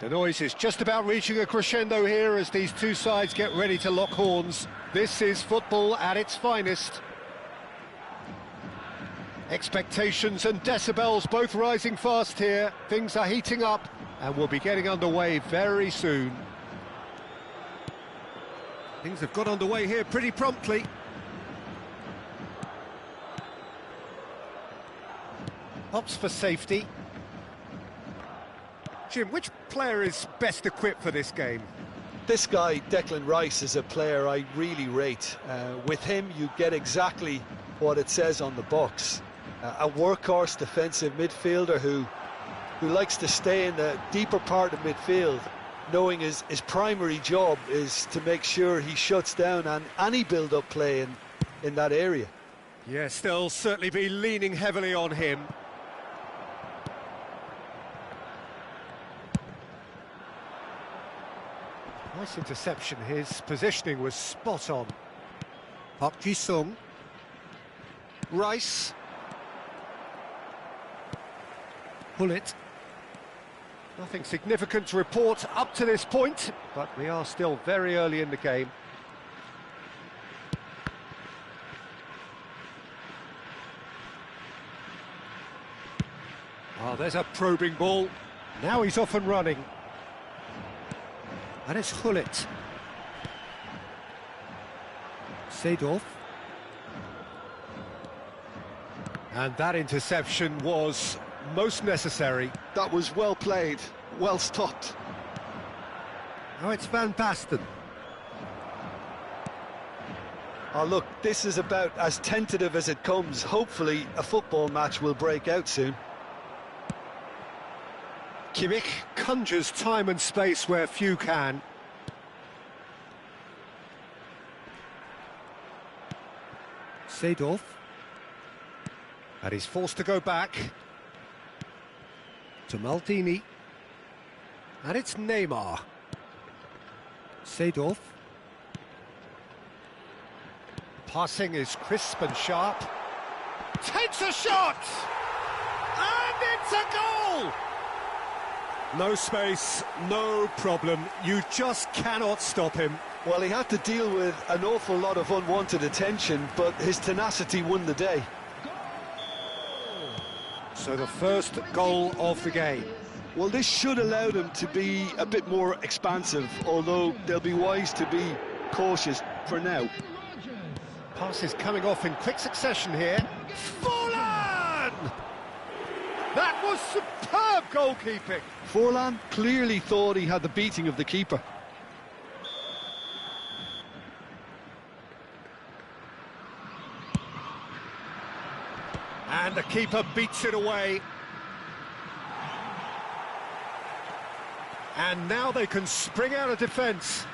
The noise is just about reaching a crescendo here as these two sides get ready to lock horns. This is football at its finest. Expectations and decibels both rising fast here. Things are heating up and we'll be getting underway very soon. Things have got underway here pretty promptly. Opts for safety. Jim, which player is best equipped for this game? This guy, Declan Rice, is a player I really rate. With him, you get exactly what it says on the box. A workhorse defensive midfielder who likes to stay in the deeper part of midfield, knowing his primary job is to make sure he shuts down any build-up play in that area. Yes, they'll certainly be leaning heavily on him. Nice interception, his positioning was spot on. Park Ji-sung. Rice. Pull it. Nothing significant to report up to this point, but we are still very early in the game. Oh, there's a probing ball. Now he's off and running. And it's Hullet. Seedorf. And that interception was most necessary. That was well played, well stopped. Now it's Van Basten. Oh, look, this is about as tentative as it comes. Hopefully a football match will break out soon. Kimmich conjures time and space where few can. Seedorf. And he's forced to go back. To Maldini. And it's Neymar. Seedorf. Passing is crisp and sharp. Takes a shot! And it's a goal! No space, no problem. You just cannot stop him. Well, he had to deal with an awful lot of unwanted attention, but his tenacity won the day. So the first goal of the game. Well, this should allow them to be a bit more expansive, although they'll be wise to be cautious for now. Passes coming off in quick succession here. Forlan! That was superb goalkeeping. Forlan clearly thought he had the beating of the keeper. And the keeper beats it away. And now they can spring out of defence.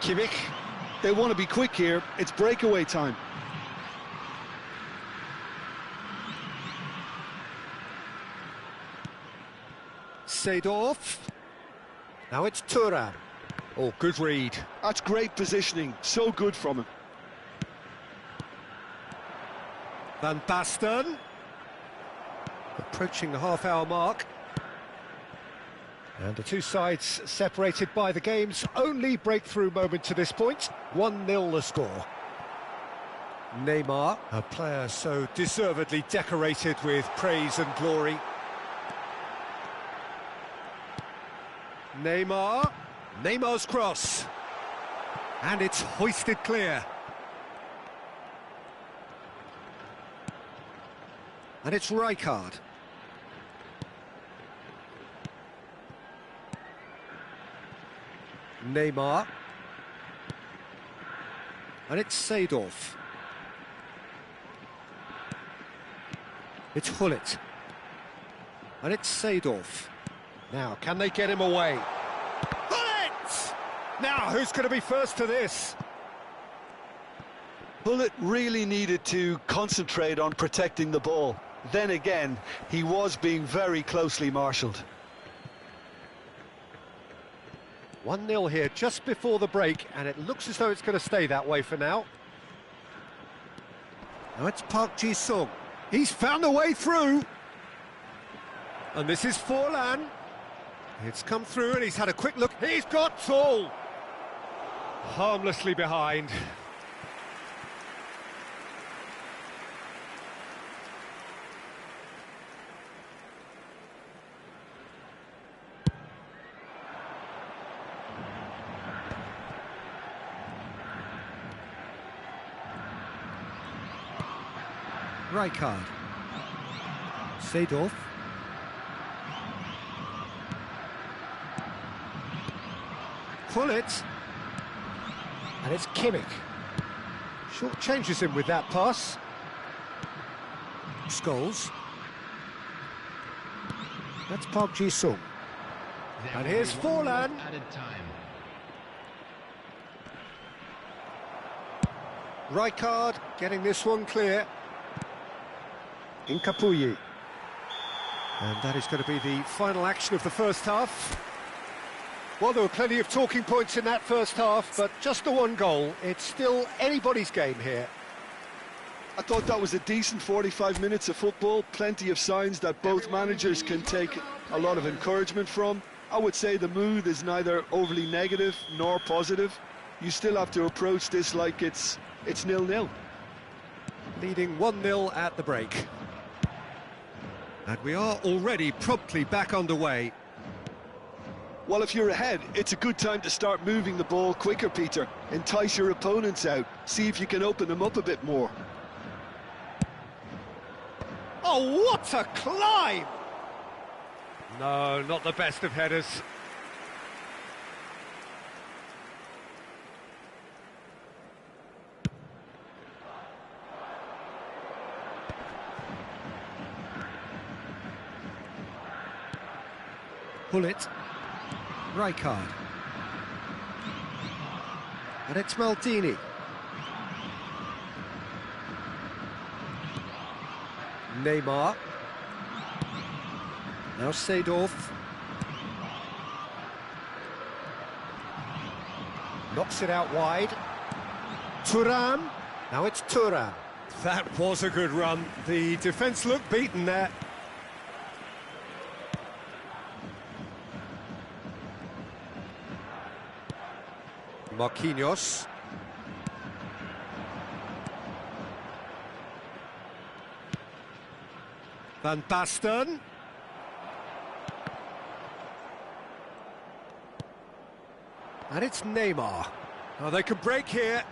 Kimmich, they want to be quick here. It's breakaway time. Seedorf. Now it's Thuram. Oh, good read. That's great positioning. So good from him. Van Basten. Approaching the half-hour mark. And the two sides separated by the game's only breakthrough moment to this point. 1-0 the score. Neymar, a player so deservedly decorated with praise and glory. Neymar. Neymar's cross. And it's hoisted clear. And it's Rijkaard. Neymar. And it's Seedorf. It's Hullet. And it's Seedorf. Now, can they get him away? Hullet! Now, who's going to be first to this? Hullet really needed to concentrate on protecting the ball. Then again, he was being very closely marshalled. 1-0 here just before the break, and it looks as though it's going to stay that way for now. Now it's Park Ji-sung. He's found a way through. And this is Forlan. It's come through and he's had a quick look. He's got tall. Harmlessly behind. Rijkaard. Seedorf. Pull it. And it's Kimmich. Short changes him with that pass. Scholes. That's Park Ji-sung. And here's Forlan. Rijkaard getting this one clear. Incapuyi. And that is going to be the final action of the first half. Well, there were plenty of talking points in that first half, but just the one goal. It's still anybody's game here. I thought that was a decent 45 minutes of football. Plenty of signs that both managers can take a lot of encouragement from. I would say the mood is neither overly negative nor positive. You still have to approach this like it's 0-0. Leading 1-0 at the break. And we are already promptly back underway. Well, if you're ahead, it's a good time to start moving the ball quicker, Peter. Entice your opponents out. See if you can open them up a bit more. Oh, what a climb! No, not the best of headers. Pull it. Rijkaard. And it's Maldini. Neymar. Now Seedorf. Knocks it out wide. Thuram. Now it's Thuram. That was a good run. The defence looked beaten there. Marquinhos. Van Basten. And it's Neymar. Oh, they could break here.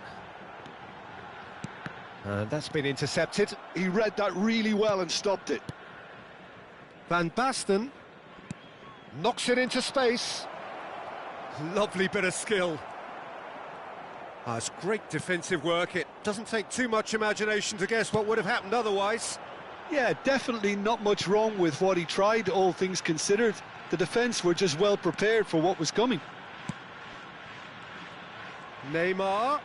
And that's been intercepted. He read that really well and stopped it. Van Basten knocks it into space. Lovely bit of skill. It's great defensive work. It doesn't take too much imagination to guess what would have happened otherwise. Yeah, definitely not much wrong with what he tried, all things considered. The defence were just well prepared for what was coming. Neymar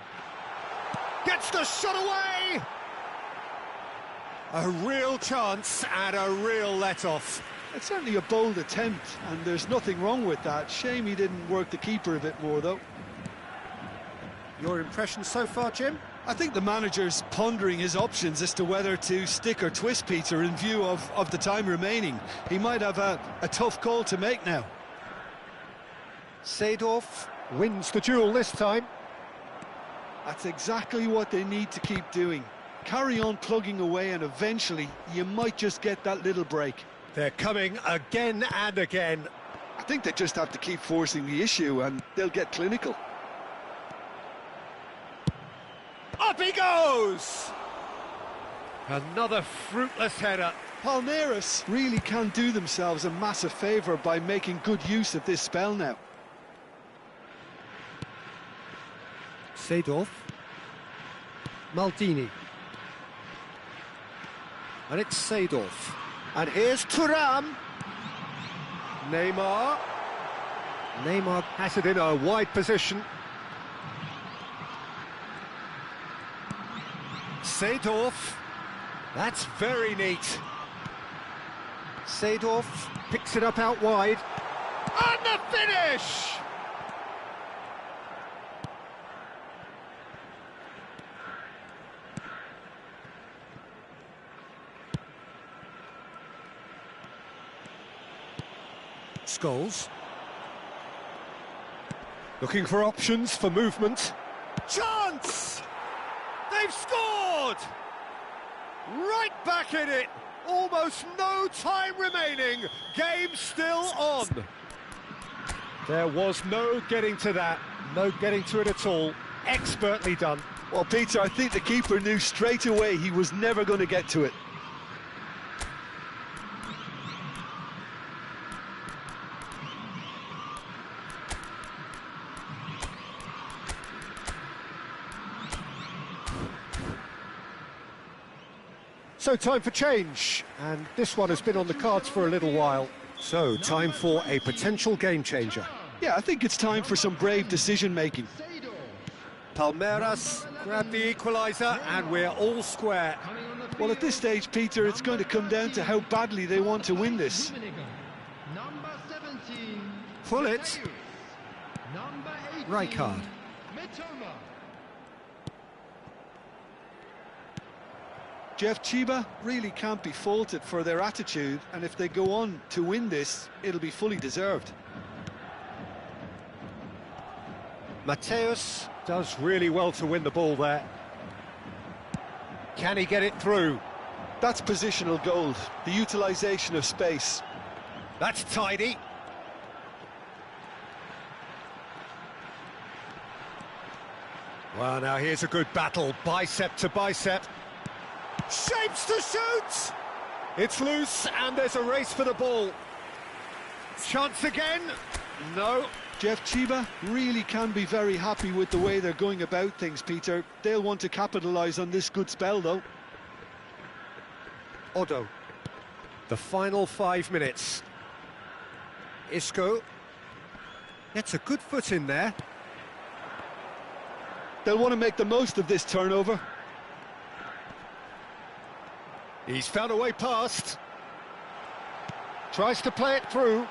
gets the shot away! A real chance and a real let-off. It's certainly a bold attempt, and there's nothing wrong with that. Shame he didn't work the keeper a bit more, though. Your impression so far, Jim? I think the manager's pondering his options as to whether to stick or twist Peter in view of the time remaining. He might have a tough call to make now. Seedorf wins the duel this time. That's exactly what they need to keep doing. Carry on plugging away and eventually you might just get that little break. They're coming again and again. I think they just have to keep forcing the issue and they'll get clinical. Up he goes! Another fruitless header. Palmeiras really can do themselves a massive favour by making good use of this spell now. Seedorf. Maldini. And it's Seedorf. And here's Thuram. Neymar. Neymar has it in a wide position. Seedorf. That's very neat. Seedorf picks it up out wide. And the finish! Scholes. Looking for options for movement. Chance! They've scored! Right back in it. Almost no time remaining. Game still on. There was no getting to that. No getting to it at all. Expertly done. Well, Peter, I think the keeper knew straight away he was never going to get to it. So time for change, and this one has been on the cards for a little while. So time for a potential game changer. Yeah, I think it's time for some brave decision-making. Palmeiras grab the equaliser, and we're all square. Well, at this stage, Peter, it's going to come down to how badly they want to win this. Pull it. Right card. Jeff Chiba really can't be faulted for their attitude, and if they go on to win this, it'll be fully deserved. Mateus does really well to win the ball there. Can he get it through? That's positional gold, the utilisation of space. That's tidy. Well, now here's a good battle, bicep to bicep. Shapes to shoot! It's loose, and there's a race for the ball. Chance again? No. Jeff Chiba really can be very happy with the way they're going about things, Peter. They'll want to capitalise on this good spell, though. Odo. The final 5 minutes. Isco. Gets a good foot in there. They'll want to make the most of this turnover. He's found a way past. Tries to play it through.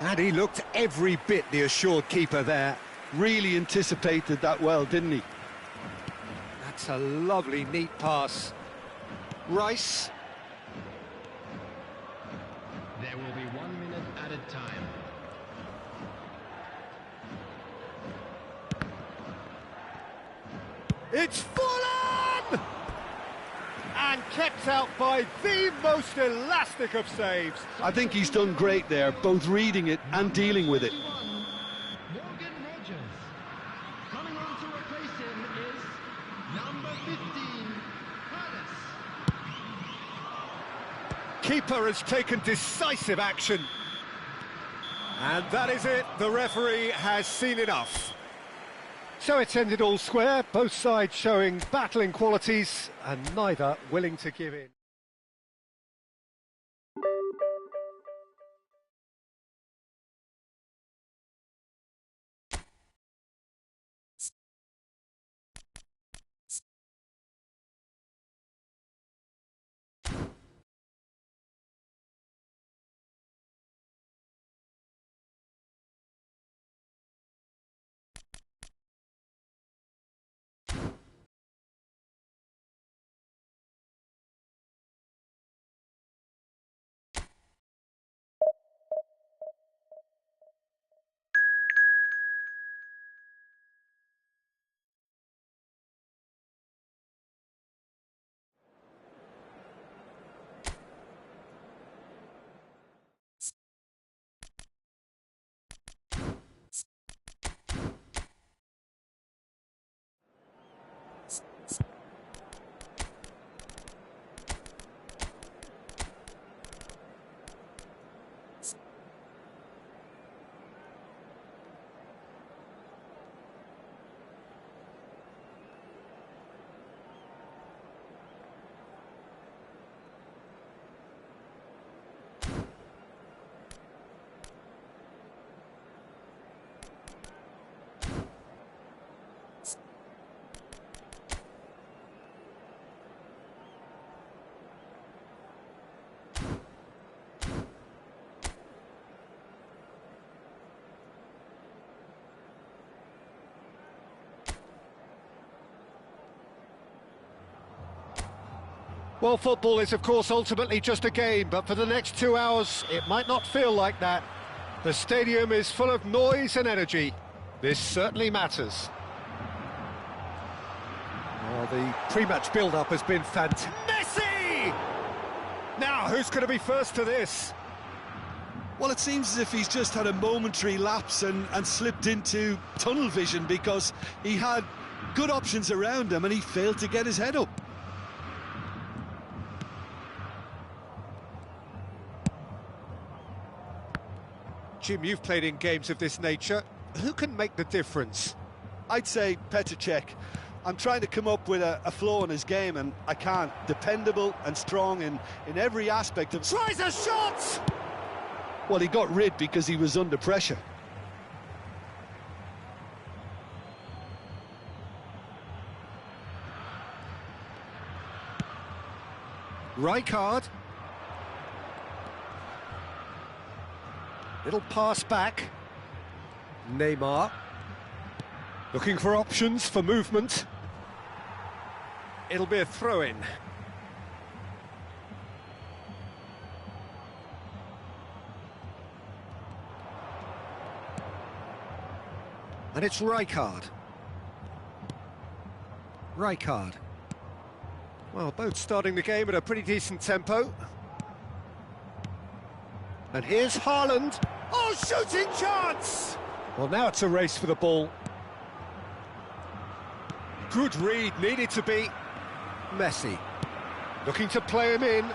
And he looked every bit the assured keeper there. Really anticipated that well, didn't he? That's a lovely, neat pass. Rice. There will be 1 minute added time. It's full on! And kept out by the most elastic of saves. I think he's done great there, both reading it and dealing with it. Morgan Rogers. Coming on to replace him is number 15, Palace. Keeper has taken decisive action. And that is it. The referee has seen enough. So it's ended all square, both sides showing battling qualities and neither willing to give in. Well, football is, of course, ultimately just a game, but for the next 2 hours, it might not feel like that. The stadium is full of noise and energy. This certainly matters. Well, the pre-match build-up has been fantastic. Messi! Now, who's going to be first to this? Well, it seems as if he's just had a momentary lapse and slipped into tunnel vision, because he had good options around him and he failed to get his head up. Jim, you've played in games of this nature. Who can make the difference? I'd say Petr Cech. I'm trying to come up with a flaw in his game and I can't. Dependable and strong in every aspect of... Tries a shot! Well, he got rid because he was under pressure. Rijkaard. Little pass back. Neymar. Looking for options for movement. It'll be a throw-in. And it's Rijkaard. Rijkaard. Well, both starting the game at a pretty decent tempo. And here's Haaland. Oh, shooting chance! Well, now it's a race for the ball. Good read, needed to be. Messi. Looking to play him in.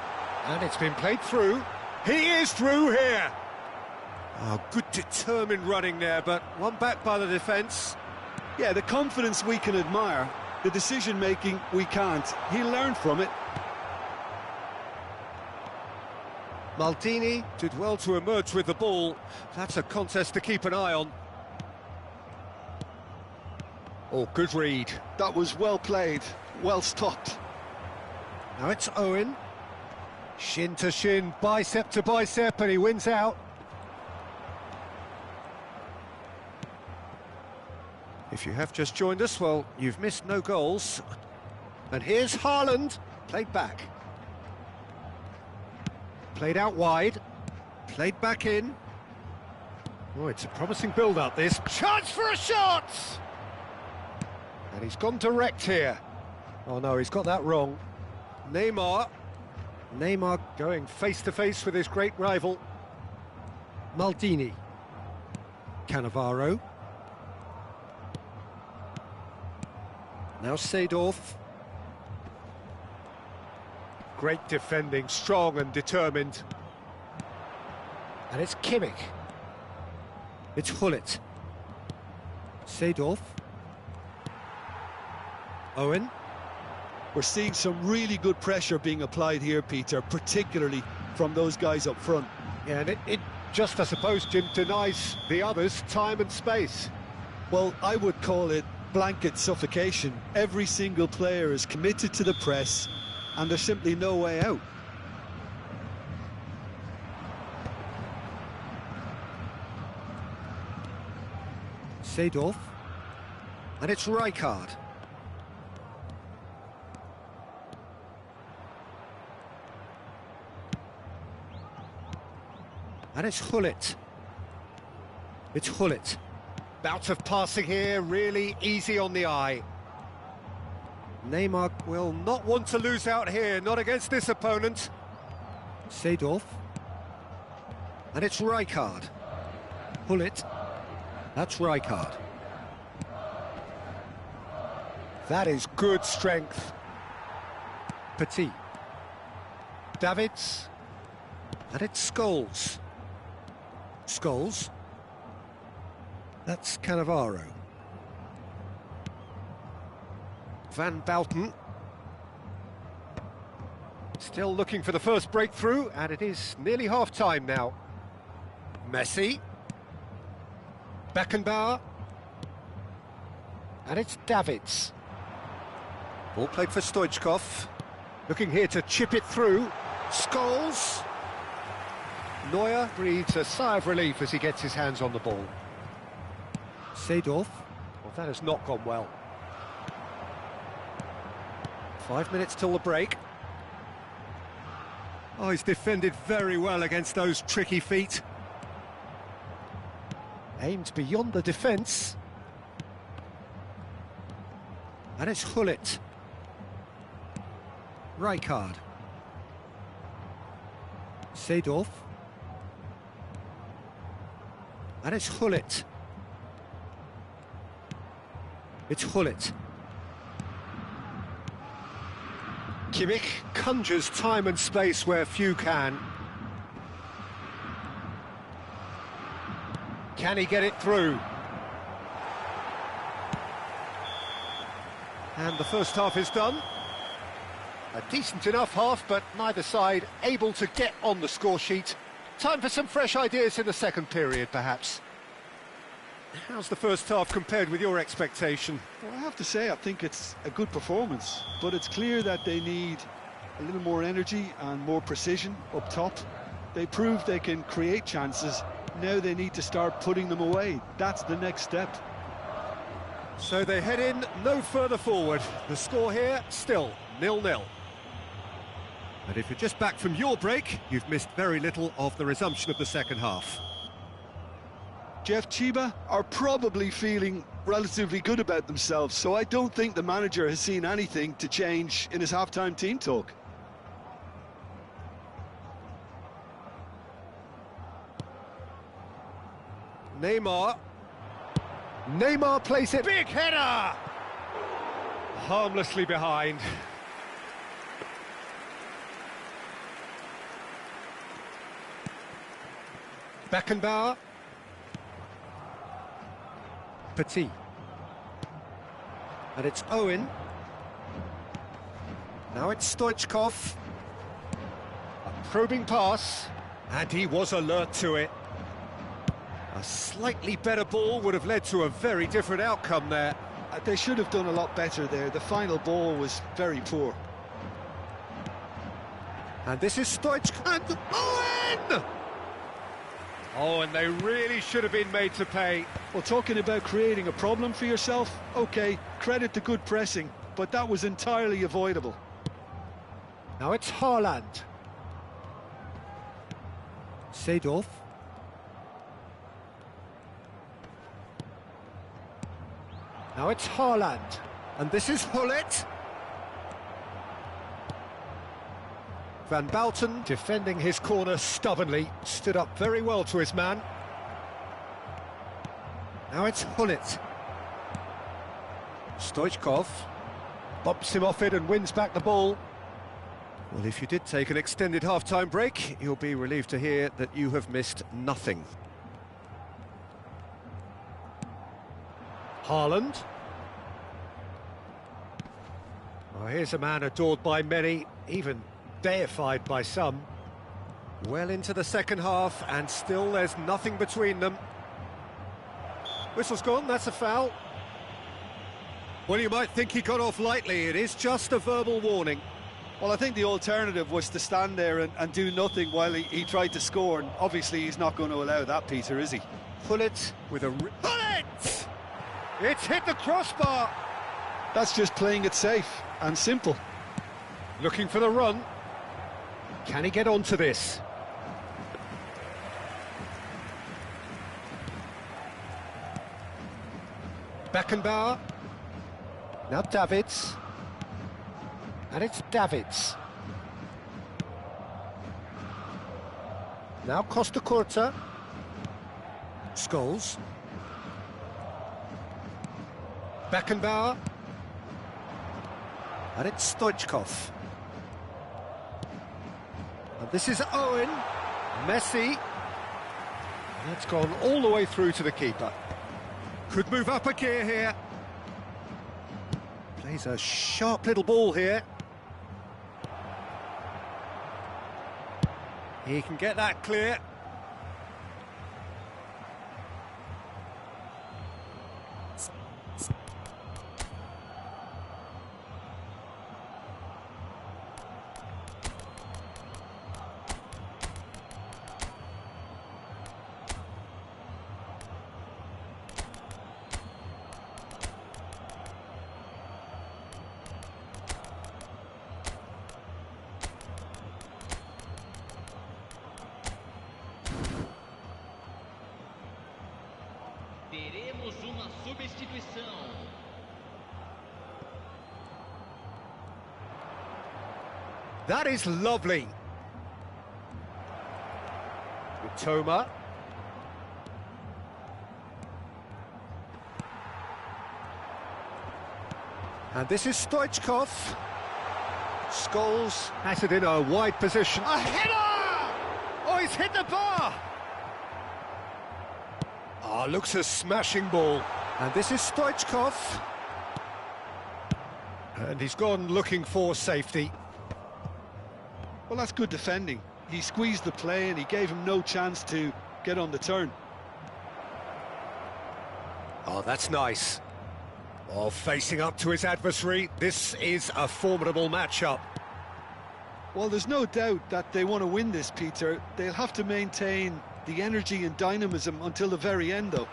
And it's been played through. He is through here. Oh, good determined running there, but one back by the defence. Yeah, the confidence we can admire, the decision-making we can't. He learned from it. Maldini did well to emerge with the ball. That's a contest to keep an eye on. Oh, good read. That was well played, well stopped. Now it's Owen. Shin to shin, bicep to bicep, and he wins out. If you have just joined us, well, you've missed no goals. And here's Haaland, played back. Played out wide, played back in. Oh, it's a promising build-up, this. Chance for a shot! And he's gone direct here. Oh no, he's got that wrong. Neymar. Neymar going face-to-face with his great rival. Maldini. Cannavaro. Now Seedorf. Great defending, strong and determined. And it's Kimmich. It's Hullet. Seedorf. Owen. We're seeing some really good pressure being applied here, Peter, particularly from those guys up front. Yeah, and it just, I suppose, Jim, denies the others time and space. Well, I would call it blanket suffocation. Every single player is committed to the press, and there's simply no way out. Seedorf. And it's Rijkaard. And it's Hullet. It's Hullet. Bout of passing here, really easy on the eye. Neymar will not want to lose out here, not against this opponent. Seedorf. And it's Rijkaard. Hullet. That's Rijkaard. That is good strength. Petit. Davids. And it's Scholes. Scholes. That's Cannavaro. Van Bouten. Still looking for the first breakthrough, and it is nearly half-time now. Messi. Beckenbauer. And it's Davids. Ball played for Stoichkov. Looking here to chip it through. Scholes. Neuer breathes a sigh of relief as he gets his hands on the ball. Seedorf. Well, that has not gone well. 5 minutes till the break. Oh, he's defended very well against those tricky feet. Aimed beyond the defence. And it's Hullet. Rijkaard. Seedorf. And it's Hullet. It's Hullet. Kimmich conjures time and space where few can. Can he get it through? And the first half is done. A decent enough half, but neither side able to get on the score sheet. Time for some fresh ideas in the second period, perhaps. How's the first half compared with your expectation? Well, I have to say, I think it's a good performance, but it's clear that they need a little more energy and more precision up top. They proved they can create chances. Now they need to start putting them away. That's the next step. So they head in no further forward. The score here, still 0-0. And if you're just back from your break, you've missed very little of the resumption of the second half. Jeff Chiba are probably feeling relatively good about themselves, so I don't think the manager has seen anything to change in his half-time team talk. Neymar plays it. Big header! Harmlessly behind. Beckenbauer. Petit. And it's Owen. Now it's Stoichkov. A probing pass. And he was alert to it. A slightly better ball would have led to a very different outcome there. They should have done a lot better there. The final ball was very poor. And this is Stoichkov. And Owen! Oh, and they really should have been made to pay. Well, talking about creating a problem for yourself, OK, credit the good pressing, but that was entirely avoidable. Now it's Haaland. Seedorf. Now it's Haaland. And this is Hullet. Van Bouten, defending his corner stubbornly, stood up very well to his man. Now it's Hullet. Stoichkov bumps him off it and wins back the ball. Well, if you did take an extended half-time break, you'll be relieved to hear that you have missed nothing. Haaland. Oh, here's a man adored by many, even deified by some. Well into the second half, and still there's nothing between them. Whistle's gone, that's a foul. Well, you might think he got off lightly, it is just a verbal warning. Well, I think the alternative was to stand there and do nothing while he tried to score, and obviously he's not going to allow that, Peter, is he? Hullet with a... Hullet! It's hit the crossbar! That's just playing it safe and simple. Looking for the run. Can he get onto this? Beckenbauer. Now Davids. And it's Davids. Now Costa Curta. Scholes. Beckenbauer. And it's Stoichkov. And this is Owen. Messi. That's gone all the way through to the keeper. Could move up a gear here. Plays a sharp little ball here. He can get that clear. Temos uma substituição. That is lovely. Toma. And this is Stoichkov. Scholes has it in a wide position. A header! Oh, he's hit the bar! Ah, looks a smashing ball. And this is Stoichkov. And he's gone looking for safety. Well, that's good defending. He squeezed the play and he gave him no chance to get on the turn. Oh, that's nice. Oh, facing up to his adversary, this is a formidable matchup. Well, there's no doubt that they want to win this, Peter. They'll have to maintain the energy and dynamism until the very end, though.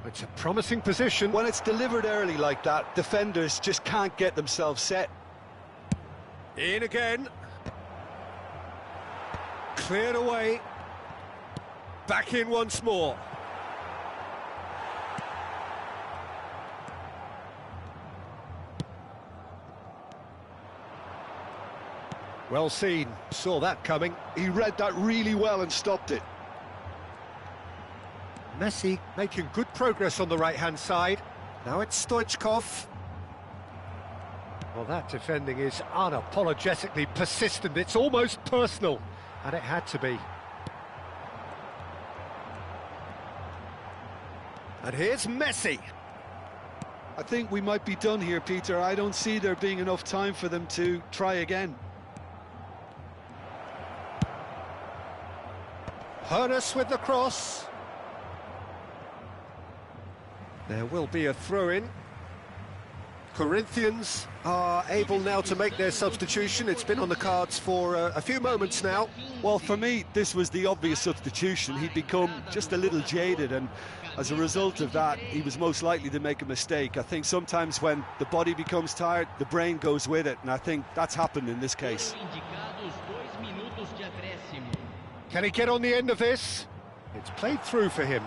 It's a promising position. When it's delivered early like that, defenders just can't get themselves set. In again. Cleared away. Back in once more. Well seen, saw that coming. He read that really well and stopped it. Messi making good progress on the right-hand side. Now it's Stoichkov. Well, that defending is unapologetically persistent. It's almost personal, and it had to be. And here's Messi. I think we might be done here, Peter. I don't see there being enough time for them to try again. Hernus with the cross. There will be a throw-in. Corinthians are able now to make their substitution. It's been on the cards for a few moments now. Well, for me, this was the obvious substitution. He'd become just a little jaded, and as a result of that, he was most likely to make a mistake. I think sometimes when the body becomes tired, the brain goes with it, and I think that's happened in this case. Can he get on the end of this? It's played through for him.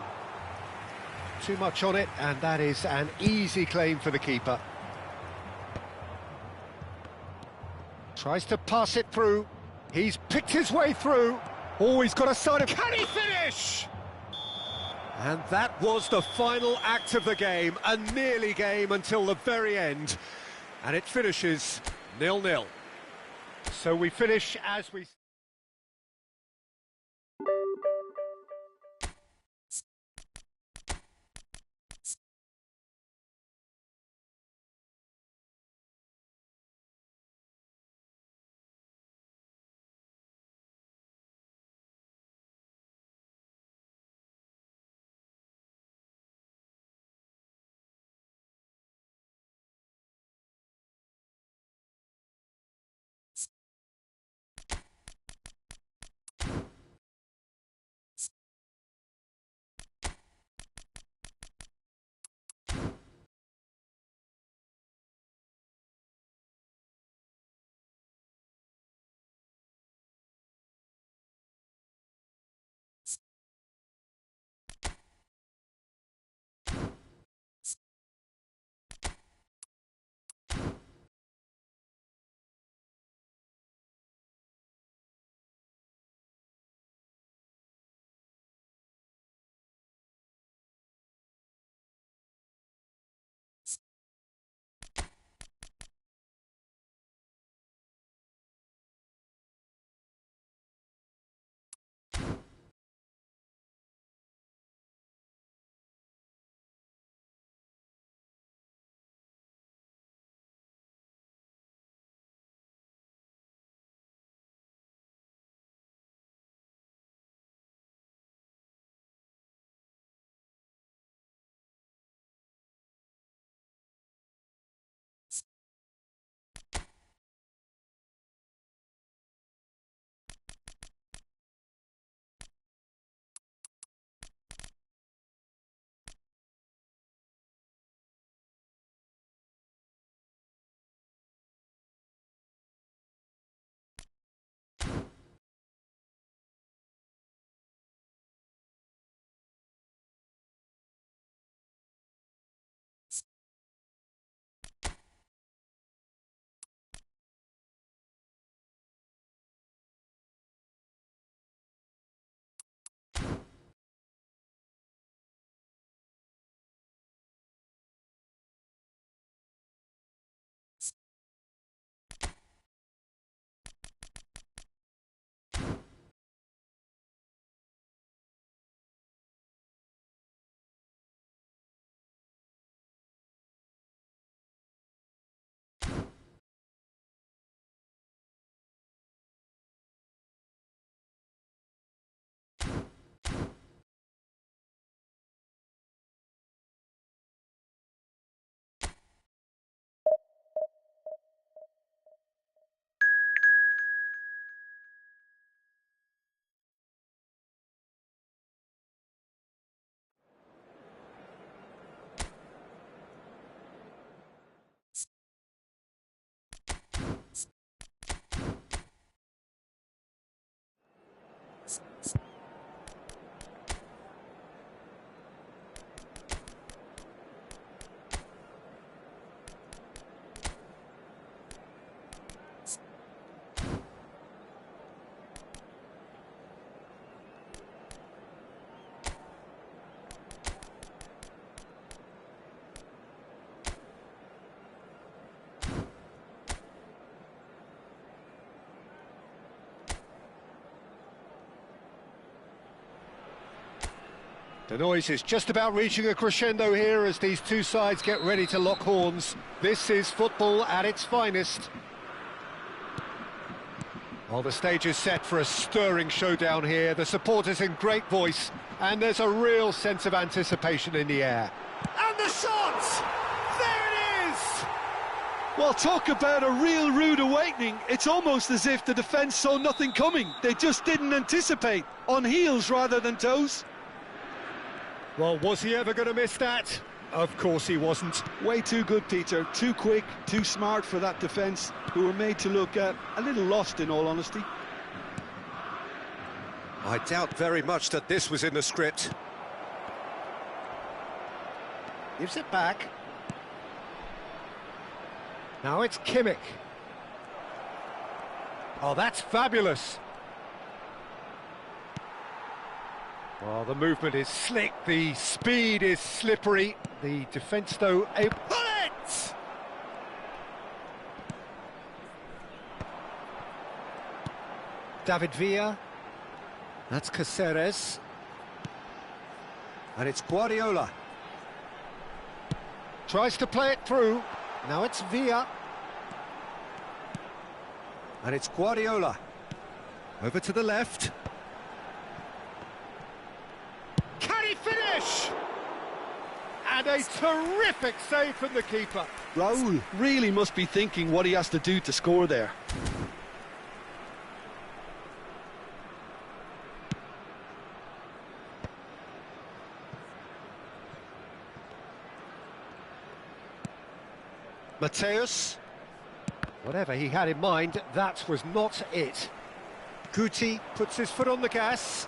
Too much on it, and that is an easy claim for the keeper. Tries to pass it through. He's picked his way through. Oh, he's got a side of... Can he finish? And that was the final act of the game, a nearly game until the very end. And it finishes 0-0. So we finish as we... The noise is just about reaching a crescendo here as these two sides get ready to lock horns. This is football at its finest. Well, the stage is set for a stirring showdown here. The supporters in great voice, and there's a real sense of anticipation in the air. And the shot! There it is! Well, talk about a real rude awakening. It's almost as if the defence saw nothing coming. They just didn't anticipate, on heels rather than toes. Well, was he ever going to miss that? Of course he wasn't. Way too good, Peter. Too quick, too smart for that defence, who were made to look a little lost, in all honesty. I doubt very much that this was in the script. Gives it back. Now it's Kimmich. Oh, that's fabulous. Well, the movement is slick, the speed is slippery, the defence, though, a bullet! David Villa. That's Caceres. And it's Guardiola. Tries to play it through. Now it's Villa. And it's Guardiola. Over to the left. Finish! And a terrific save from the keeper. Raul really must be thinking what he has to do to score there. Mateus. Whatever he had in mind, that was not it. Guti puts his foot on the gas.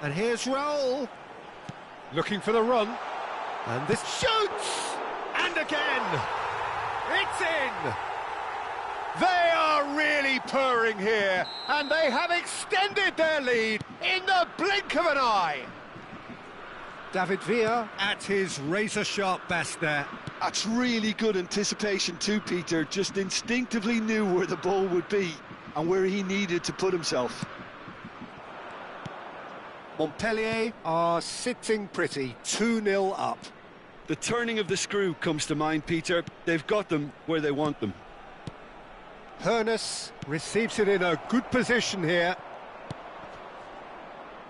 And here's Raul. Looking for the run, and this shoots! And again! It's in! They are really purring here, and they have extended their lead in the blink of an eye! David Villa at his razor-sharp best there. That's really good anticipation too, Peter. Just instinctively knew where the ball would be and where he needed to put himself. Montpellier are sitting pretty, 2-0 up. The turning of the screw comes to mind, Peter. They've got them where they want them. Hoeneß receives it in a good position here.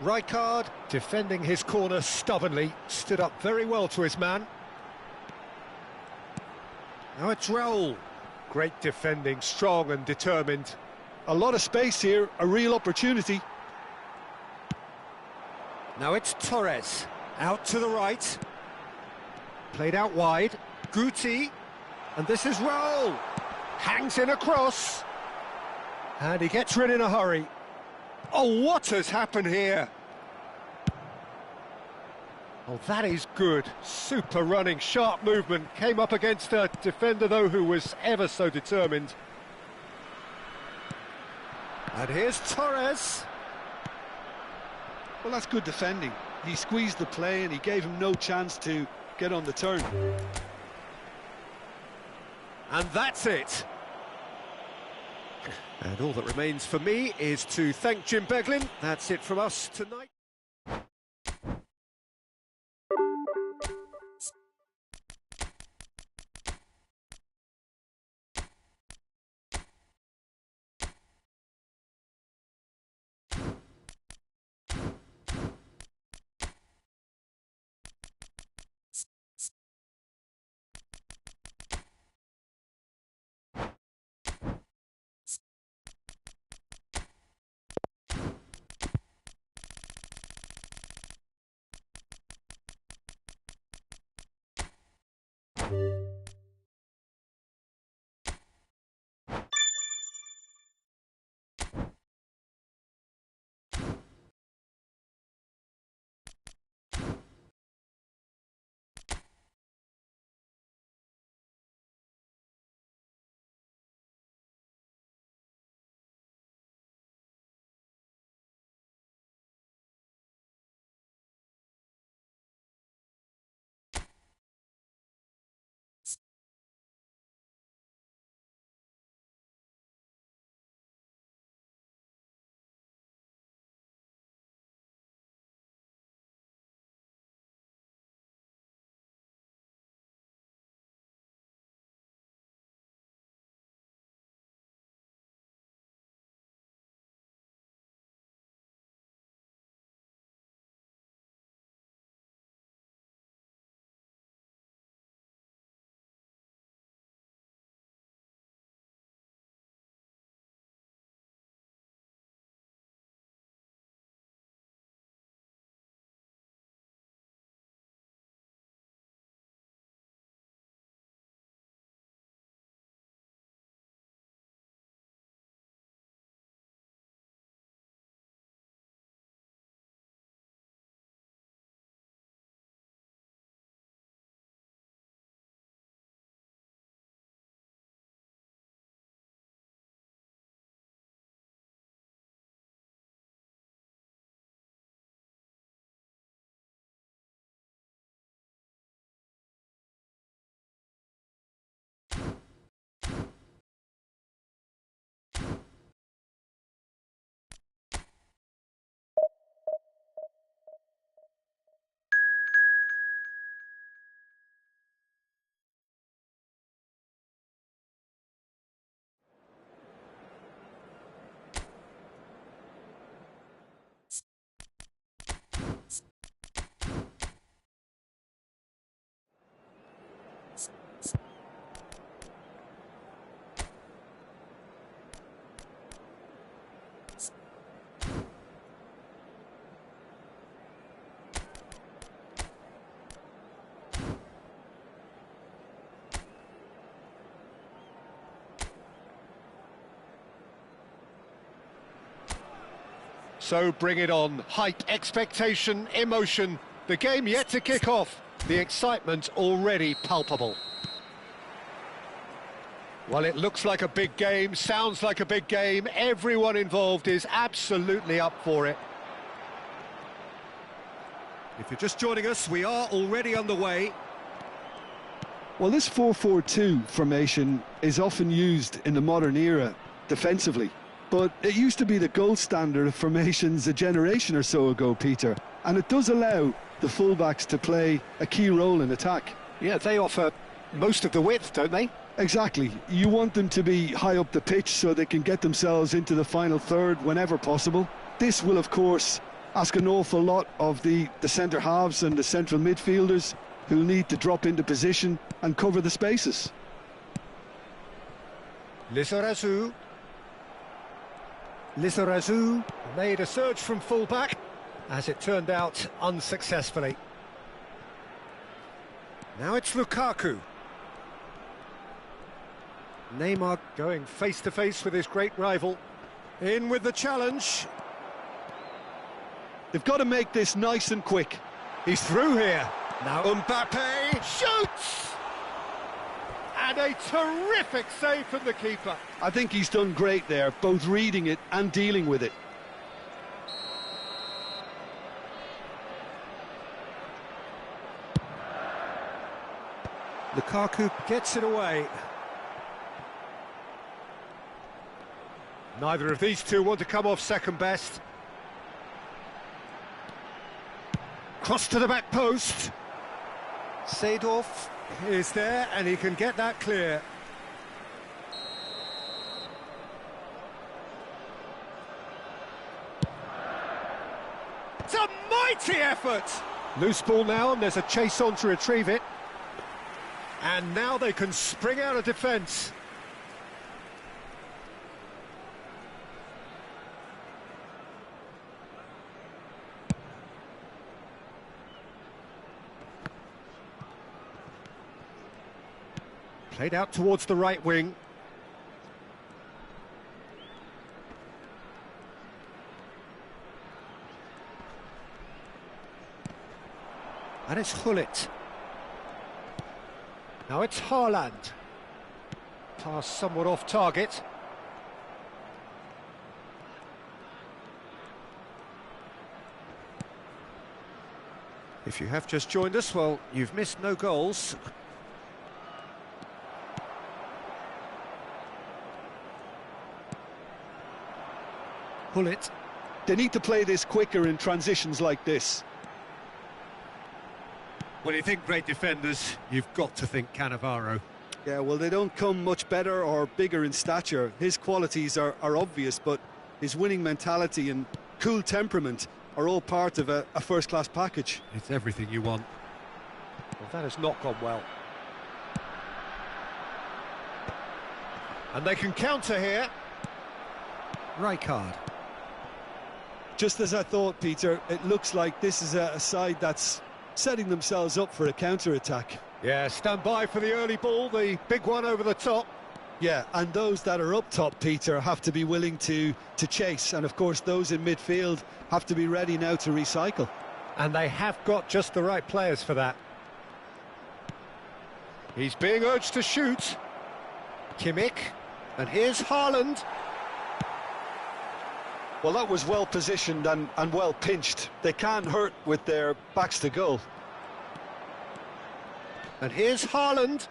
Rijkaard, defending his corner stubbornly, stood up very well to his man. Now it's Raul. Great defending, strong and determined. A lot of space here, a real opportunity. Now it's Torres, out to the right. Played out wide. Guti, and this is Raul. Hangs in across. And he gets rid in a hurry. Oh, what has happened here? Oh, that is good. Super running, sharp movement. Came up against a defender, though, who was ever so determined. And here's Torres. Well, that's good defending. He squeezed the play and he gave him no chance to get on the turn. And that's it. And all that remains for me is to thank Jim Beglin. That's it from us tonight. So bring it on. Hype, expectation, emotion. The game yet to kick off. The excitement already palpable. Well, it looks like a big game, sounds like a big game. Everyone involved is absolutely up for it. If you're just joining us, we are already underway. Well, this 4-4-2 formation is often used in the modern era defensively, but it used to be the gold standard of formations a generation or so ago, Peter, and it does allow the fullbacks to play a key role in attack. Yeah, they offer most of the width, don't they? Exactly. You want them to be high up the pitch so they can get themselves into the final third whenever possible. This will, of course, ask an awful lot of the centre halves and the central midfielders, who'll need to drop into position and cover the spaces. Lizarazu made a surge from full-back, as it turned out unsuccessfully. Now it's Lukaku. Neymar going face-to-face with his great rival. In with the challenge. They've got to make this nice and quick. He's through here. Now Mbappe shoots! And a terrific save from the keeper. I think he's done great there, both reading it and dealing with it. Lukaku gets it away. Neither of these two want to come off second best. Cross to the back post. Seedorf is there and he can get that clear. It's a mighty effort! Loose ball now and there's a chase on to retrieve it. And now they can spring out of defence. Played out towards the right wing. And it's Hullet. Now it's Haaland. Pass somewhat off target. If you have just joined us, well, you've missed no goals. Hullet. They need to play this quicker in transitions like this. When you think great defenders, you've got to think Cannavaro. Yeah, well, they don't come much better or bigger in stature. His qualities are obvious, but his winning mentality and cool temperament are all part of a first-class package. It's everything you want. Well, that has not gone well. And they can counter here. Rijkaard. Just as I thought, Peter, it looks like this is a side that's setting themselves up for a counter-attack. Yeah, stand by for the early ball, the big one over the top. Yeah, and those that are up top, Peter, have to be willing to chase. And, of course, those in midfield have to be ready now to recycle. And they have got just the right players for that. He's being urged to shoot. Kimmich. And here's Haaland. Well, that was well positioned and well pinched. They can't hurt with their backs to goal. And here's Haaland.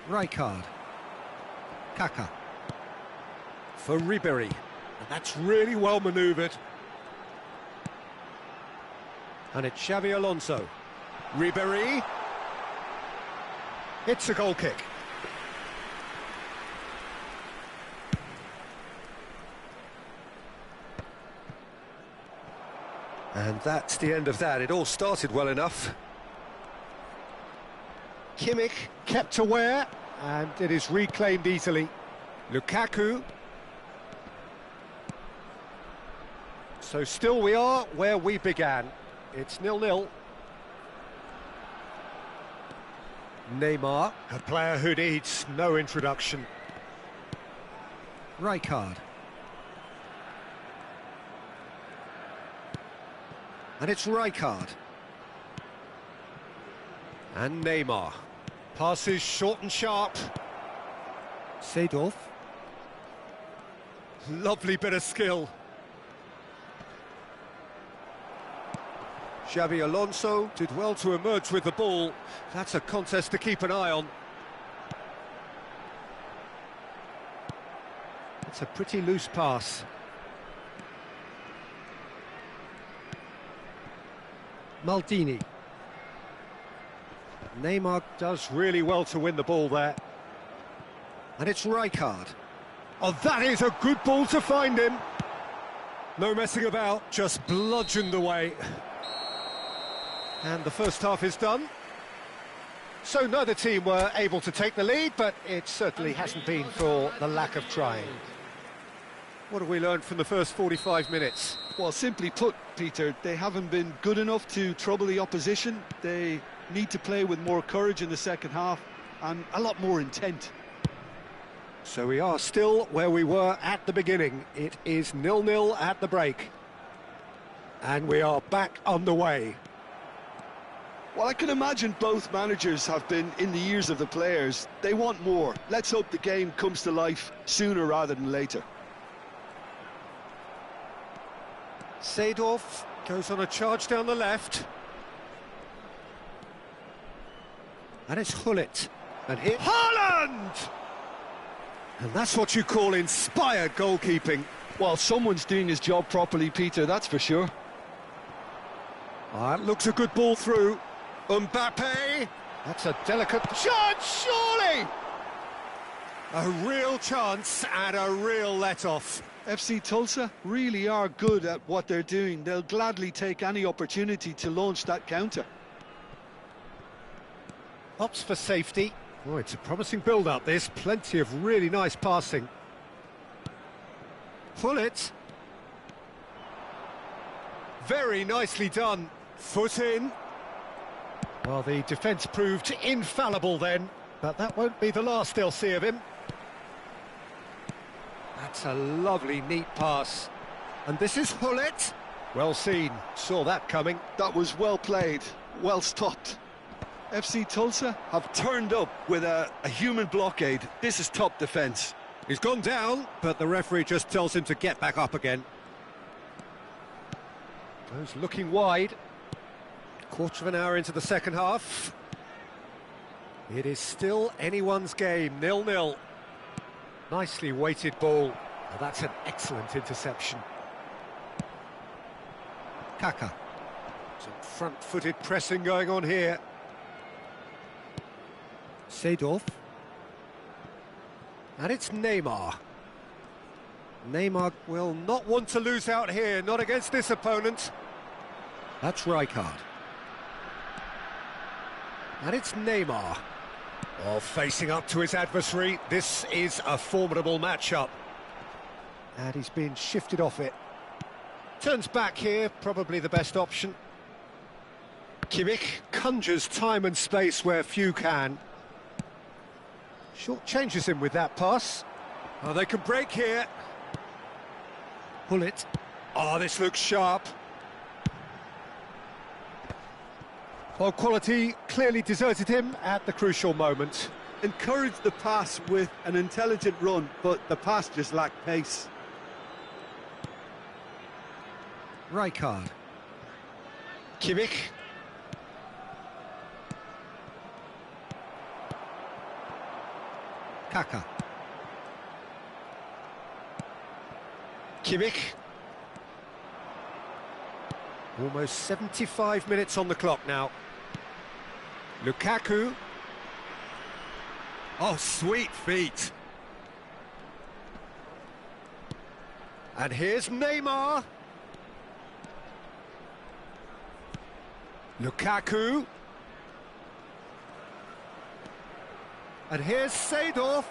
Rijkaard. Kaka. For Ribéry. And that's really well manoeuvred. And it's Xavi Alonso. Ribéry. It's a goal kick. And that's the end of that. It all started well enough. Kimmich kept aware, and it is reclaimed easily. Lukaku. So still we are where we began. It's 0-0. Neymar, a player who needs no introduction. Rijkaard. And it's Rijkaard. And Neymar. Passes short and sharp. Seedorf. Lovely bit of skill. Xabi Alonso did well to emerge with the ball. That's a contest to keep an eye on. It's a pretty loose pass. Maldini. Neymar does really well to win the ball there. And it's Rijkaard. Oh, that is a good ball to find him. No messing about, just bludgeoned away. And the first half is done. So neither team were able to take the lead, but it certainly hasn't been for the lack of trying. What have we learned from the first 45 minutes? Well, simply put, Peter, they haven't been good enough to trouble the opposition. They need to play with more courage in the second half and a lot more intent. So we are still where we were at the beginning. It is 0-0 at the break. And we are back on the way. Well, I can imagine both managers have been in the ears of the players. They want more. Let's hope the game comes to life sooner rather than later. Seedorf goes on a charge down the left. And it's Gullit. And here... Haaland! And that's what you call inspired goalkeeping. Well, someone's doing his job properly, Peter, that's for sure. That looks a good ball through. Mbappe! That's a delicate chance, surely! A real chance and a real let-off. FC Tulsa really are good at what they're doing. They'll gladly take any opportunity to launch that counter. Opts for safety. Oh, it's a promising build-up, this. Plenty of really nice passing. Gullit. Very nicely done. Foot in. Well, the defence proved infallible then, but that won't be the last they'll see of him. That's a lovely, neat pass. And this is Gullit. Well seen. Saw that coming. That was well played, well stopped. FC Tulsa have turned up with a human blockade. This is top defence. He's gone down, but the referee just tells him to get back up again. Goes looking wide. Quarter of an hour into the second half. It is still anyone's game, 0-0. Nicely weighted ball. Oh, that's an excellent interception. Kaka. Some front-footed pressing going on here. Seedorf. And it's Neymar. Neymar will not want to lose out here, not against this opponent. That's Rijkaard. And it's Neymar. Oh, facing up to his adversary. This is a formidable matchup. And he's been shifted off it. Turns back here, probably the best option. Kimmich conjures time and space where few can. Short changes him with that pass. Oh, they can break here. Gullit. Oh, this looks sharp. Well, quality clearly deserted him at the crucial moment. Encouraged the pass with an intelligent run, but the pass just lacked pace. Rijkaard. Kimmich. Kaka. Kimmich. Almost 75 minutes on the clock now. Lukaku. Oh, sweet feet. And here's Neymar. Lukaku. And here's Seedorf.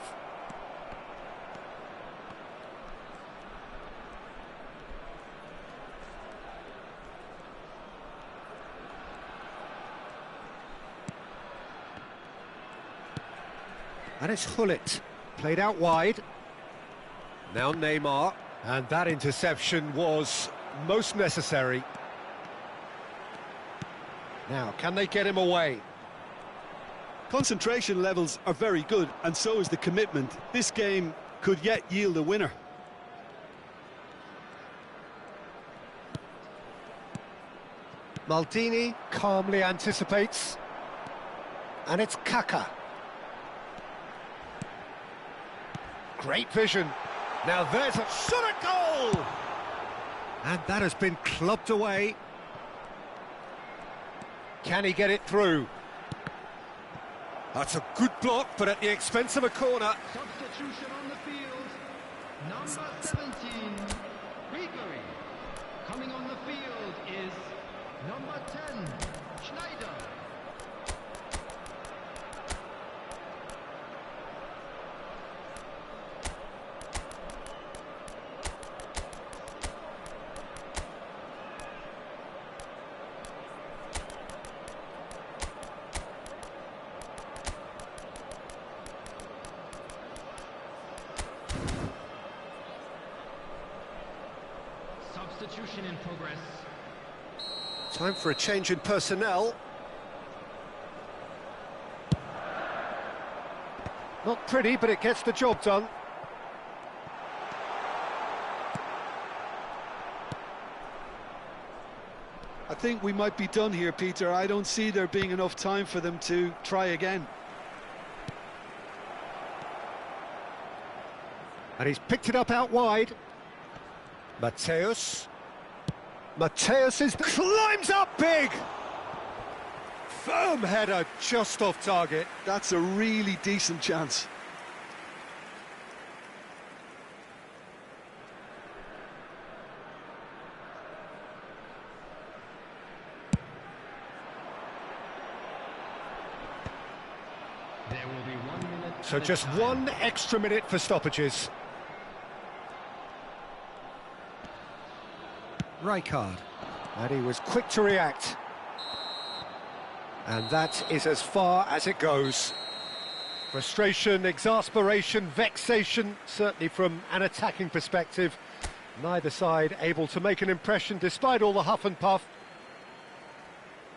And it's Gullit, played out wide. Now Neymar, and that interception was most necessary. Now, can they get him away? Concentration levels are very good, and so is the commitment. This game could yet yield a winner. Maldini calmly anticipates. And it's Kaka. Great vision. Now there's a shot at goal! And that has been clubbed away. Can he get it through? That's a good block, but at the expense of a corner. Substitution on the field. Number 17, Gregory. Coming on the field is number 10, Schneider. Substitution in progress. Time for a change in personnel. Not pretty, but it gets the job done. I think we might be done here, Peter. I don't see there being enough time for them to try again. And he's picked it up out wide. Mateus. Mateus climbs up big! Firm header just off target. That's a really decent chance. There will be 1 minute. So just 1 extra minute for stoppages. Rijkaard. And he was quick to react. And that is as far as it goes. Frustration, exasperation, vexation, certainly from an attacking perspective. Neither side able to make an impression despite all the huff and puff.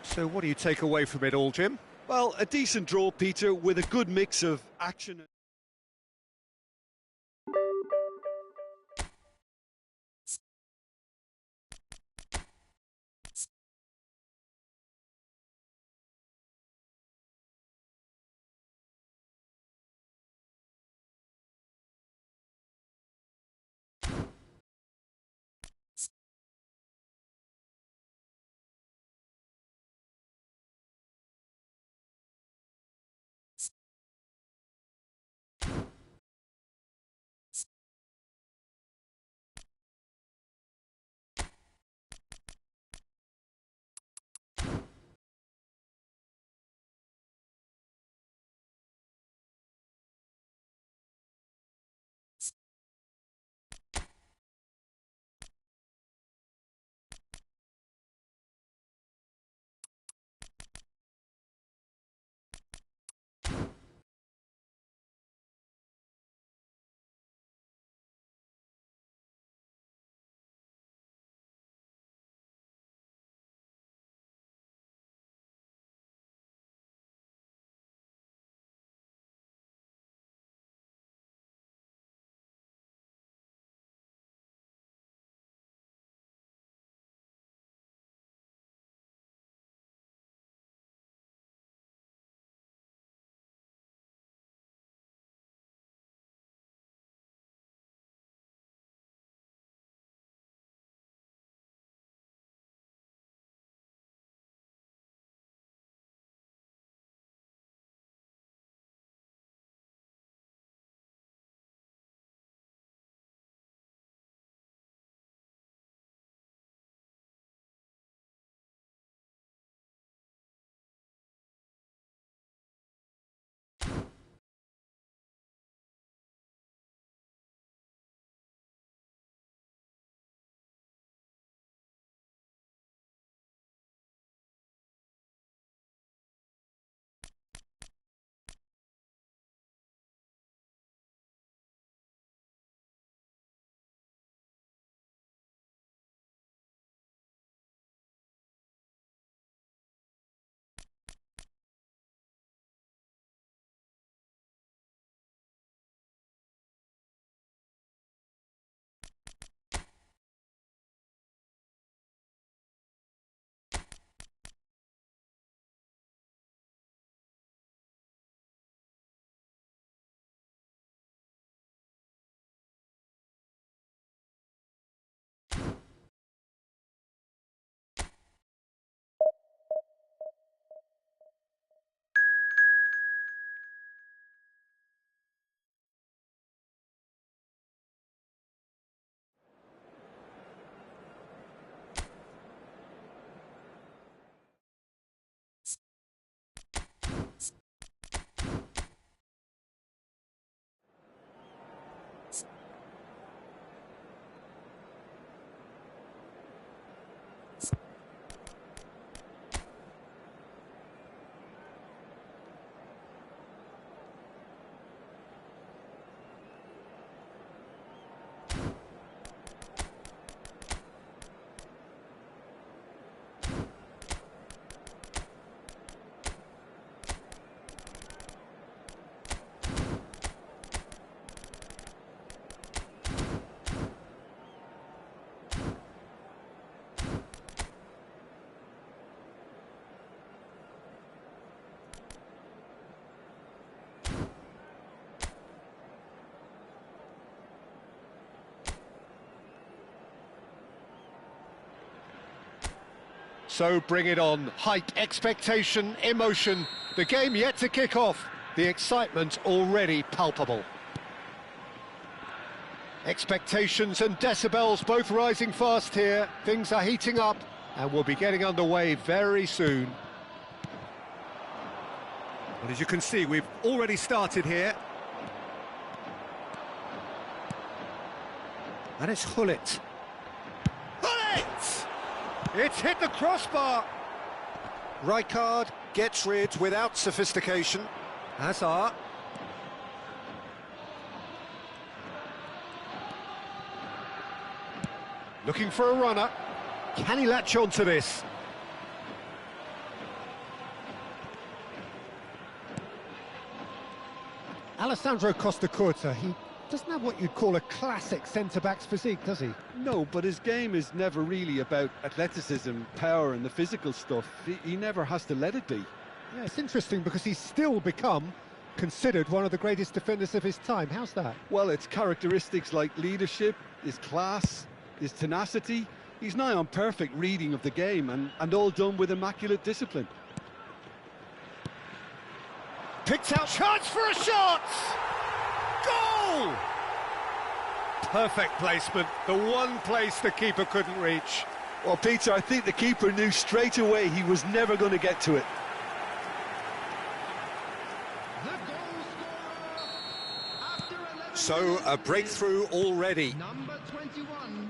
So what do you take away from it all, Jim? Well, a decent draw, Peter, with a good mix of action. So bring it on. Hype, expectation, emotion. The game yet to kick off. The excitement already palpable. Expectations and decibels both rising fast here. Things are heating up and we'll be getting underway very soon. But as you can see, we've already started here. And it's Hullet. Hullet! It's hit the crossbar. Rijkaard gets rid without sophistication. Hazard. Looking for a runner. Can he latch on to this? Alessandro Costacurta, he doesn't have what you'd call a classic centre-back's physique, does he? No, but his game is never really about athleticism, power and the physical stuff. He never has to let it be. Yeah, it's interesting because he's still become considered one of the greatest defenders of his time. How's that? Well, it's characteristics like leadership, his class, his tenacity. He's nigh on perfect reading of the game and all done with immaculate discipline. Picked out, chance for a shot! Goal! Perfect placement, the one place the keeper couldn't reach. Well, Peter, I think the keeper knew straight away he was never going to get to it. The goal scorer after 11 So, minutes a breakthrough already. is number 21.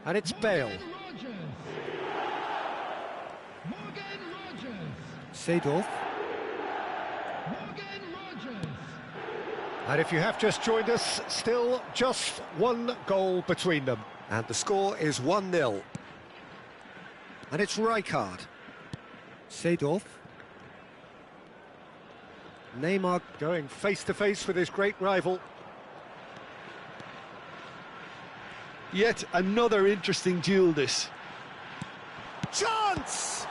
And it's Bale. Morgan Rogers. Seedorf. Morgan Rogers. And if you have just joined us, still just one goal between them. And the score is 1-0. And it's Rijkaard. Seedorf. Neymar going face-to-face with his great rival. Yet another interesting duel, this. Chance!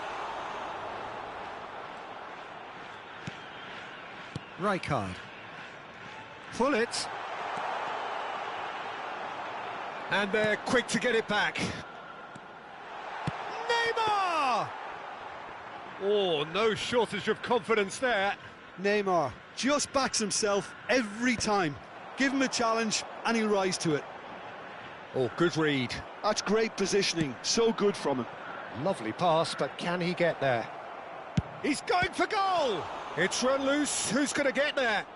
Rijkaard. Pull it. And they're quick to get it back. Neymar! Oh, no shortage of confidence there. Neymar just backs himself every time. Give him a challenge and he'll rise to it. Oh, good read. That's great positioning, so good from him. Lovely pass, but can he get there? He's going for goal! It's run loose, who's going to get there?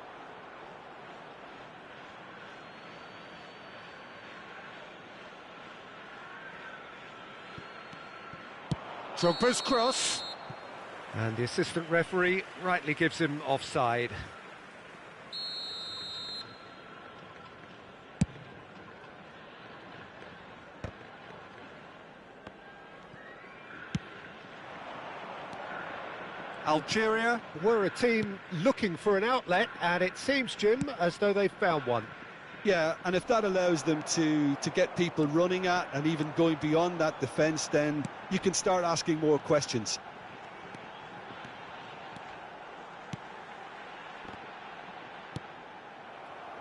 Drogba's cross. And the assistant referee rightly gives him offside. Algeria were a team looking for an outlet, and it seems, Jim, as though they've found one. Yeah, and if that allows them to get people running at and even going beyond that defence, then you can start asking more questions.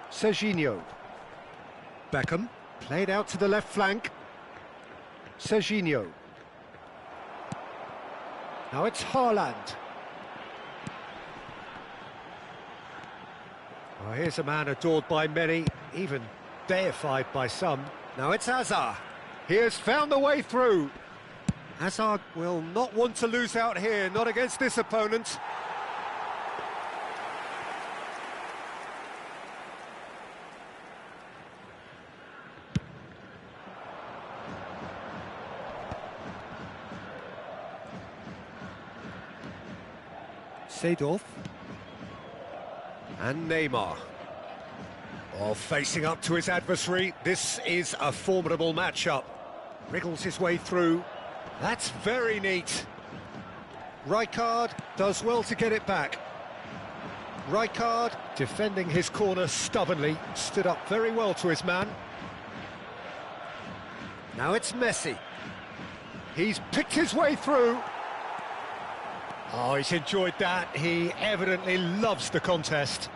Serginho. Beckham, played out to the left flank. Serginho. Now it's Haaland. Oh, here's a man adored by many, even deified by some. Now it's Hazard. He has found the way through. Hazard will not want to lose out here, not against this opponent. Seedorf. And Neymar. Oh, facing up to his adversary. This is a formidable matchup. Wriggles his way through. That's very neat. Rijkaard does well to get it back. Rijkaard defending his corner stubbornly. Stood up very well to his man. Now it's Messi. He's picked his way through. Oh, he's enjoyed that. He evidently loves the contest.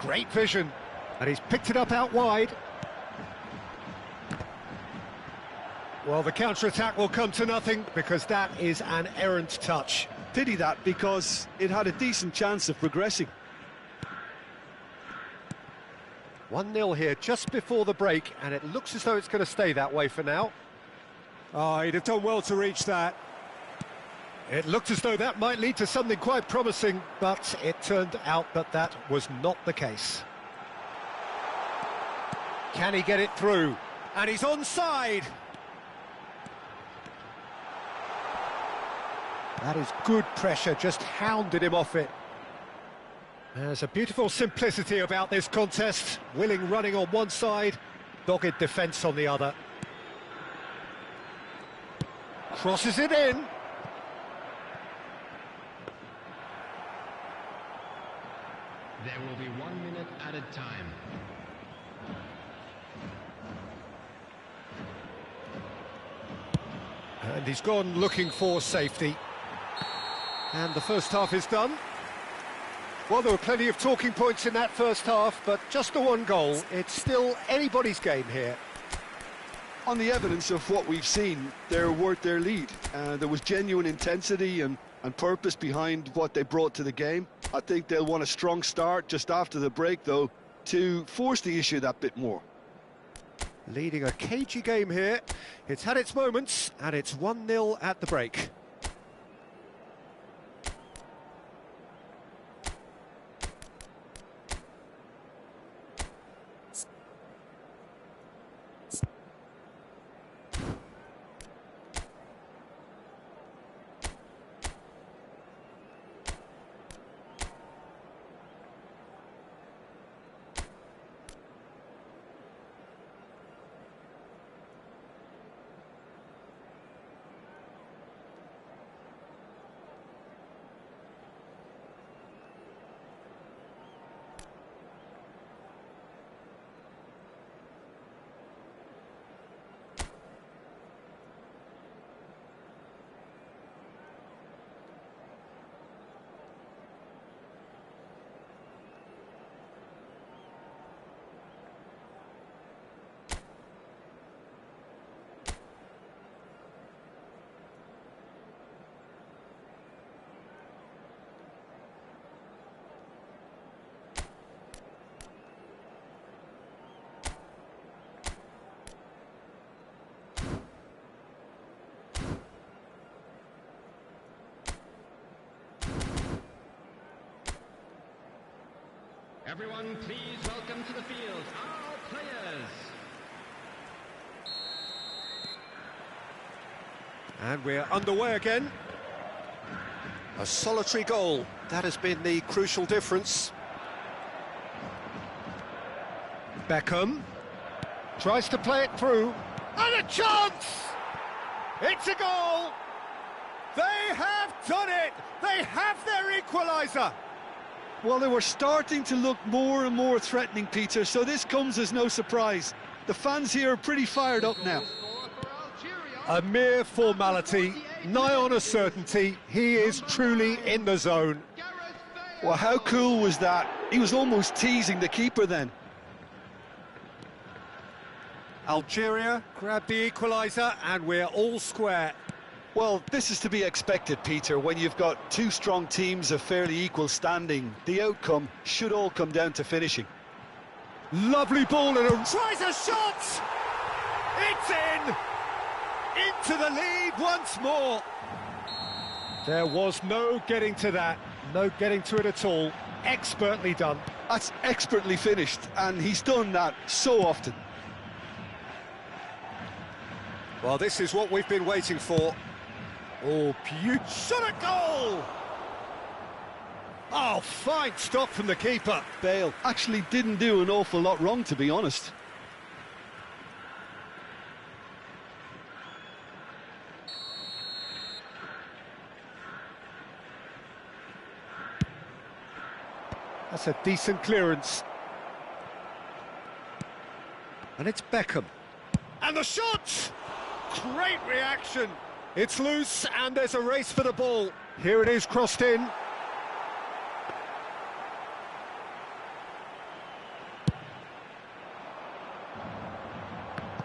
Great vision. And he's picked it up out wide. Well, the counter-attack will come to nothing because that is an errant touch. Pity that, because it had a decent chance of progressing. 1-0 here just before the break, and it looks as though it's going to stay that way for now. Oh, he'd have done well to reach that. It looked as though that might lead to something quite promising, but it turned out that that was not the case. Can he get it through? And he's onside! That is good pressure, just hounded him off it. There's a beautiful simplicity about this contest. Willing running on one side, dogged defence on the other. Crosses it in. There will be 1 minute added time. And he's gone looking for safety. And the first half is done. Well, there were plenty of talking points in that first half, but just the one goal. It's still anybody's game here. On the evidence of what we've seen, they're worth their lead. There was genuine intensity and purpose behind what they brought to the game. I think they'll want a strong start just after the break, though, to force the issue that bit more. Leading a cagey game here. It's had its moments, and it's 1-0 at the break. Everyone, please welcome to the field our players. And we're underway again. A solitary goal. That has been the crucial difference. Beckham tries to play it through. And a chance! It's a goal! They have done it! They have their equaliser! Well, they were starting to look more and more threatening, Peter, so this comes as no surprise. The fans here are pretty fired up now. A mere formality, nigh on a certainty. He is truly in the zone. Well, how cool was that? He was almost teasing the keeper then. Algeria grabbed the equaliser and we're all square. Well, this is to be expected, Peter. When you've got two strong teams of fairly equal standing, the outcome should all come down to finishing. Lovely ball and tries a shot! It's in! Into the lead once more. There was no getting to that, no getting to it at all. Expertly done. That's expertly finished, and he's done that so often. Well, this is what we've been waiting for. Oh, beautiful shot at goal! Oh, fine stop from the keeper. Bale actually didn't do an awful lot wrong, to be honest. That's a decent clearance. And it's Beckham. And the shot! Great reaction. It's loose and there's a race for the ball. Here it is, crossed in.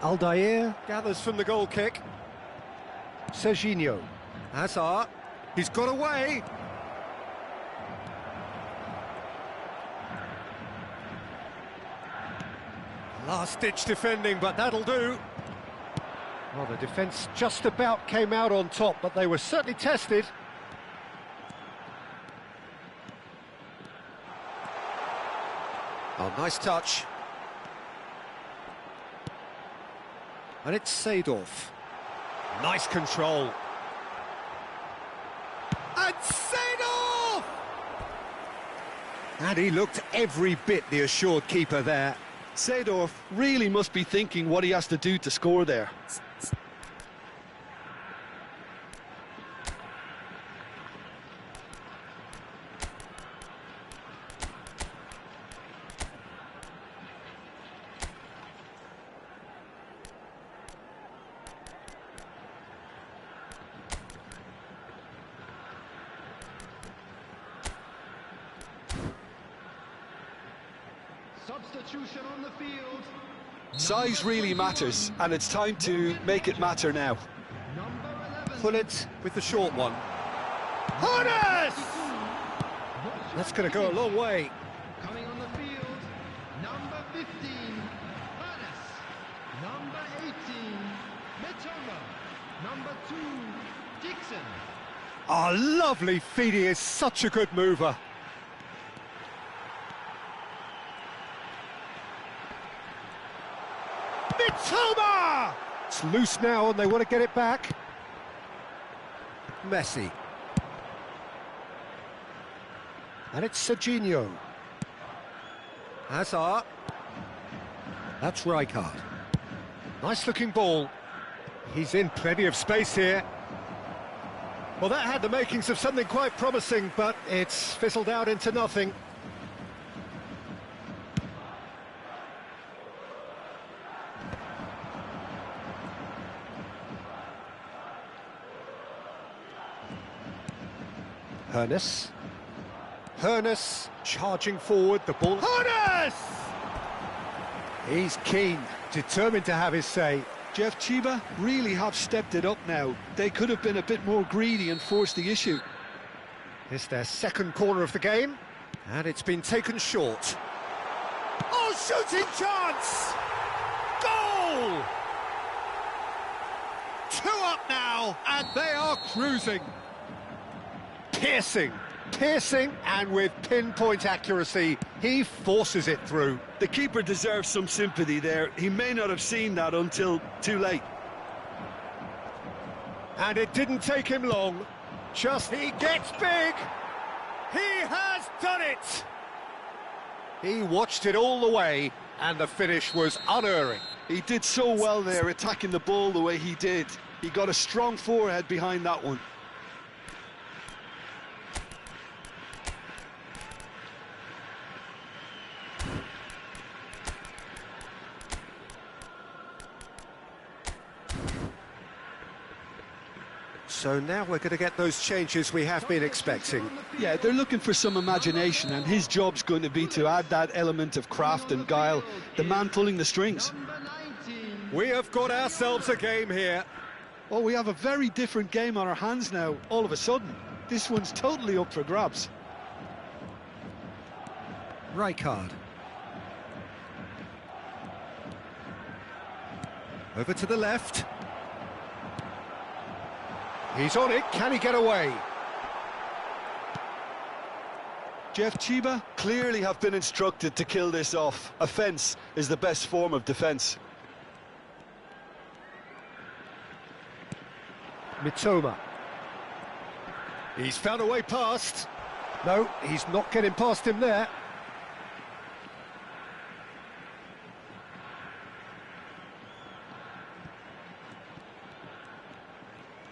Aldair. Gathers from the goal kick. Serginho. Hazard. He's got away. Last-ditch defending, but that'll do. Well, the defence just about came out on top, but they were certainly tested. Oh, nice touch. And it's Seedorf. Nice control. And Seedorf! And he looked every bit the assured keeper there. Seedorf really must be thinking what he has to do to score there. Substitution on the field. Size really matters, and it's time to make it matter now. Number 11. Pull it with the short one. Harness! That's going to go a long way. Coming on the field, number 15, Paris. Number 18, Metoma. Number 2, Dixon. Oh, lovely feed. He is such a good mover. Mitoma! It's loose now and they want to get it back. Messi. And it's Serginho. Hazard. That's Rijkaard. Nice looking ball. He's in plenty of space here. Well, that had the makings of something quite promising, but it's fizzled out into nothing. Hernes. Hernes charging forward, the ball. Hernes! He's keen, determined to have his say. Jeff Chiba really have stepped it up now. They could have been a bit more greedy and forced the issue. It's their second corner of the game, and it's been taken short. Oh, shooting chance! Goal! 2 up now, and they are cruising. Piercing, and with pinpoint accuracy, he forces it through. The keeper deserves some sympathy there. He may not have seen that until too late. And it didn't take him long. He gets big. He has done it. He watched it all the way, and the finish was unerring. He did so well there, attacking the ball the way he did. He got a strong forehead behind that one. So now we're going to get those changes we have been expecting. Yeah, they're looking for some imagination, and his job's going to be to add that element of craft and guile, the man pulling the strings. Number 19. We have got ourselves a game here. Oh, we have a very different game on our hands now, all of a sudden. This one's totally up for grabs. Rijkaard. Over to the left. He's on it, can he get away? Jeff Chiba clearly have been instructed to kill this off. Offence is the best form of defence. Mitoma. He's found a way past. No, he's not getting past him there.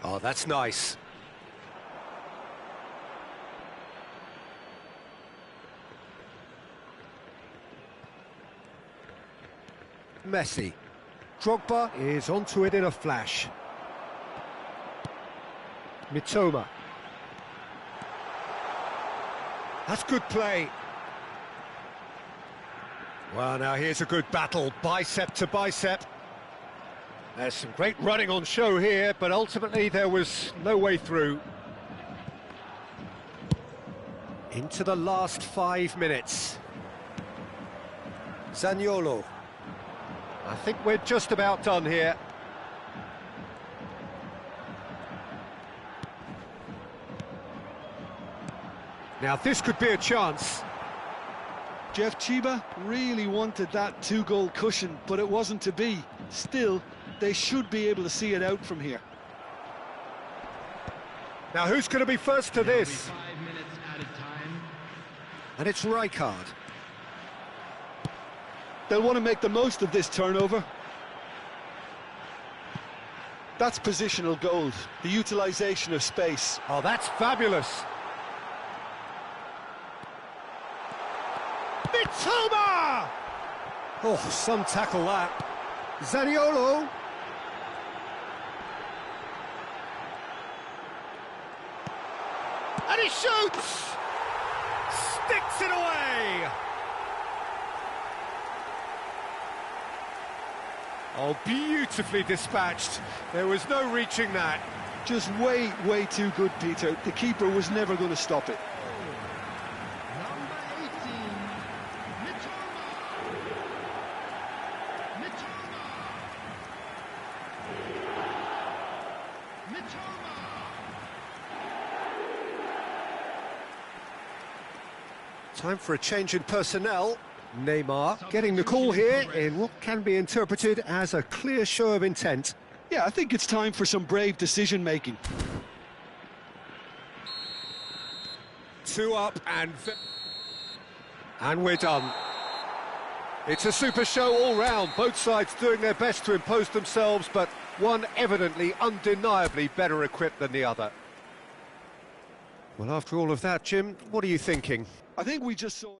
Oh, that's nice. Messi. Drogba is onto it in a flash. Mitoma. That's good play. Well, now here's a good battle, bicep to bicep. There's some great running on show here, but ultimately there was no way through. Into the last 5 minutes. Zaniolo. I think we're just about done here. Now this could be a chance. Jeff Chiba really wanted that 2-goal cushion, but it wasn't to be. Still, they should be able to see it out from here. Now who's going to be first to this? 5 minutes added time. And it's Rijkaard. They'll want to make the most of this turnover. That's positional gold, the utilisation of space. Oh, that's fabulous. Mitoma! Oh, some tackle that. Zaniolo. And he shoots! Sticks it away! Oh, beautifully dispatched. There was no reaching that. Just way, way too good, Peter. The keeper was never going to stop it. Number 18, Mitoma. Mitoma. Time for a change in personnel. Neymar getting the call here in what can be interpreted as a clear show of intent. Yeah, I think it's time for some brave decision-making. 2 up and we're done. It's a super show all round, both sides doing their best to impose themselves, but one evidently, undeniably better equipped than the other. Well, after all of that, Jim, what are you thinking? I think we just saw...